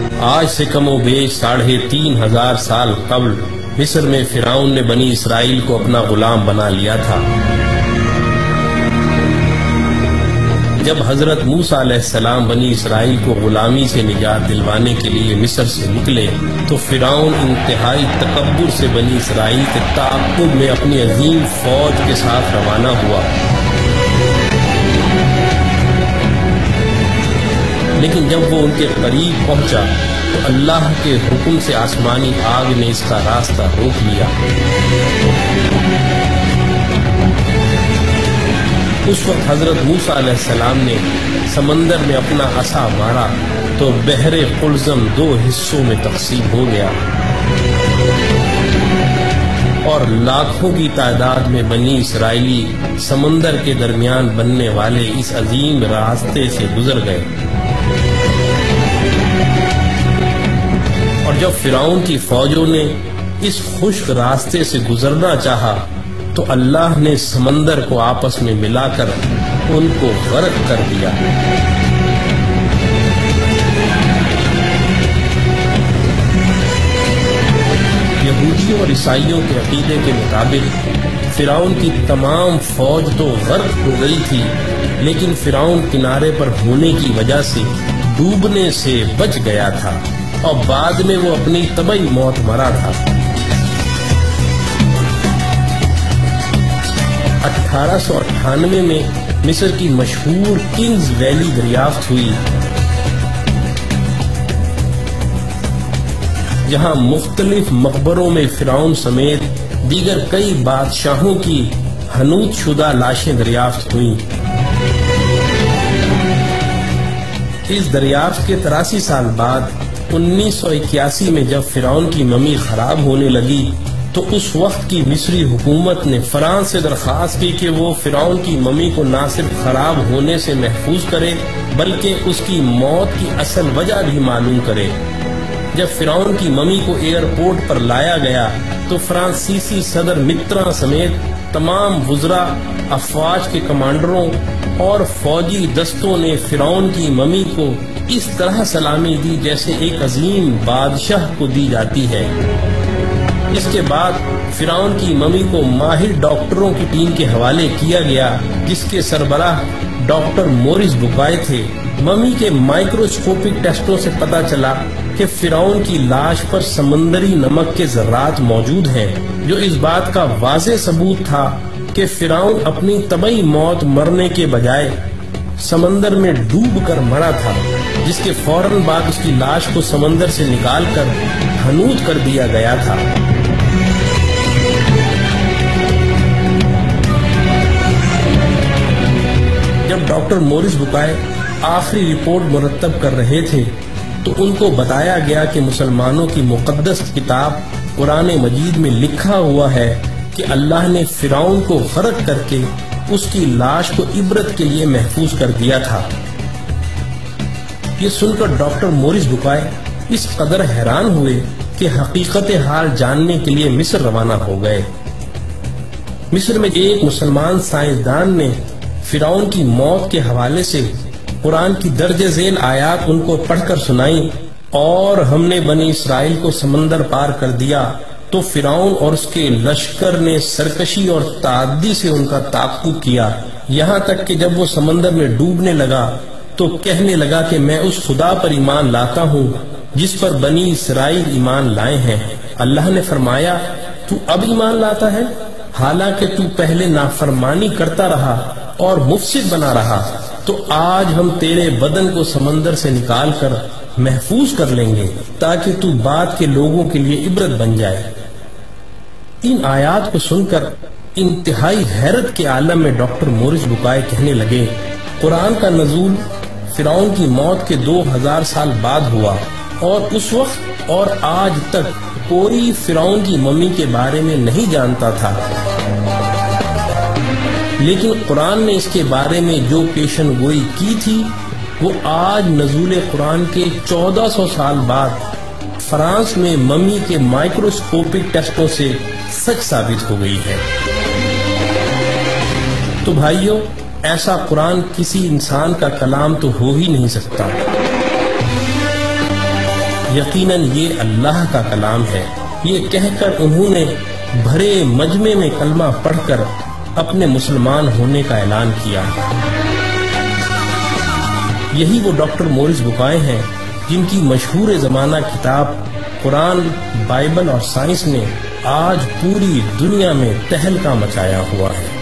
آج سے کم و بیش 3500 سال قبل مصر میں فرعون نے بنی اسرائیل کو اپنا غلام بنا لیا تھا۔ جب حضرت موسیٰ علیہ السلام بنی اسرائیل کو غلامی سے نجات دلوانے کے لیے مصر سے نکلے تو فرعون انتہائی تکبر سے بنی اسرائیل کے تعاقب میں اپنی عظیم فوج کے ساتھ روانہ ہوا، لیکن جب وہ ان کے قریب پہنچا تو اللہ کے حکم سے آسمانی آگ نے اس کا راستہ روک لیا۔ اس وقت حضرت موسیٰ علیہ السلام نے سمندر میں اپنا عصا مارا تو بحر قلزم 2 حصوں میں تقسیم ہو گیا اور لاکھوں کی تعداد میں بنی اسرائیلی سمندر کے درمیان بننے والے اس عظیم راستے سے گزر گئے۔ اور جب فرعون کی فوجوں نے اس خشک راستے سے گزرنا چاہا تو اللہ نے سمندر کو آپس میں ملا کر ان کو غرق کر دیا۔ یہودیوں اور عیسائیوں کے عقیدے کے مطابق فرعون کی تمام فوج تو غرق ہو گئی تھی، لیکن فرعون کنارے پر ہونے کی وجہ سے ڈوبنے سے بچ گیا تھا اور بعد میں وہ اپنی طبعی موت مرا تھا۔ 1898 میں مصر کی مشہور کنگز ویلی دریافت ہوئی، جہاں مختلف مقبروں میں فرعون سمیت دیگر کئی بادشاہوں کی حنوط شدہ لاشیں دریافت ہوئیں۔ اس دریافت کے 83 سال بعد 1981 میں جب فرعون کی ممی خراب ہونے لگی تو اس وقت کی مصری حکومت نے فرانس سے درخواست کی کہ وہ فرعون کی ممی کو نہ صرف خراب ہونے سے محفوظ کرے بلکہ اس کی موت کی اصل وجہ بھی معلوم کرے۔ جب فرعون کی ممی کو ایئرپورٹ پر لایا گیا تو فرانسیسی صدر متران سمیت تمام وزراء، افواج کے کمانڈروں اور فوجی دستوں نے فرعون کی ممی کو اس طرح سلامی دی جیسے ایک عظیم بادشاہ کو دی جاتی ہے۔ اس کے بعد فرعون کی ممی کو ماہر ڈاکٹروں کی ٹیم کے حوالے کیا گیا جس کے سربراہ ڈاکٹر مورس بکائے تھے۔ ممی کے مائکروسکوپک ٹیسٹوں سے پتہ چلا کہ فرعون کی لاش پر سمندری نمک کے ذرات موجود ہیں، جو اس بات کا واضح ثبوت تھا کہ فرعون اپنی طبعی موت مرنے کے بجائے سمندر میں ڈوب کر مرا تھا، جس کے فوراً بعد اس کی لاش کو سمندر سے نکال کر حنوط کر دیا گیا تھا۔ جب ڈاکٹر مورس بکائے آخری رپورٹ مرتب کر رہے تھے تو ان کو بتایا گیا کہ مسلمانوں کی مقدس کتاب قرآن مجید میں لکھا ہوا ہے کہ اللہ نے فرعون کو غرق کر کے اس کی لاش کو عبرت کے لیے محفوظ کر دیا تھا۔ یہ سن کر ڈاکٹر مورس بکائے اس قدر حیران ہوئے کہ حقیقت حال جاننے کے لیے مصر روانہ ہو گئے۔ مصر میں ایک مسلمان سائنسدان نے فرعون کی موت کے حوالے سے قرآن کی درج ذیل آیات ان کو پڑھ کر سنائی، اور ہم نے بنی اسرائیل کو سمندر پار کر دیا تو فرعون اور اس کے لشکر نے سرکشی اور تعدی سے ان کا تعاقب کیا، یہاں تک کہ جب وہ سمندر میں ڈوبنے لگا تو کہنے لگا کہ میں اس خدا پر ایمان لاتا ہوں جس پر بنی اسرائیل ایمان لائے ہیں۔ اللہ نے فرمایا تو اب ایمان لاتا ہے حالانکہ تو پہلے نافرمانی کرتا رہا اور مفسد بنا رہا، تو آج ہم تیرے بدن کو سمندر سے نکال کر محفوظ کر لیں گے تاکہ تو بعد کے لوگوں کے لیے عبرت بن جائے۔ ان آیات کو سن کر انتہائی حیرت کے عالم میں ڈاکٹر مورس بکائے کہنے لگے، قرآن کا نزول فرعون کی موت کے 2000 سال بعد ہوا، اور اس وقت اور آج تک کوئی فرعون کی ممی کے بارے میں نہیں جانتا تھا، لیکن قرآن نے اس کے بارے میں جو پیشن گوئی کی تھی وہ آج نزول قرآن کے 1400 سال بعد فرانس میں ممی کے مائکروسکوپک ٹیسٹوں سے سچ ثابت ہو گئی ہے۔ تو بھائیو، ایسا قرآن کسی انسان کا کلام تو ہو ہی نہیں سکتا۔ یقیناً یہ اللہ کا کلام ہے۔ یہ کہہ کر انہوں نے بھرے مجمع میں کلمہ پڑھ کر اپنے مسلمان ہونے کا اعلان کیا۔ یہی وہ ڈاکٹر مورس بکائے ہیں جن کی مشہور زمانہ کتاب قرآن، بائبل اور سائنس نے آج پوری دنیا میں تہلکہ مچایا ہوا ہے۔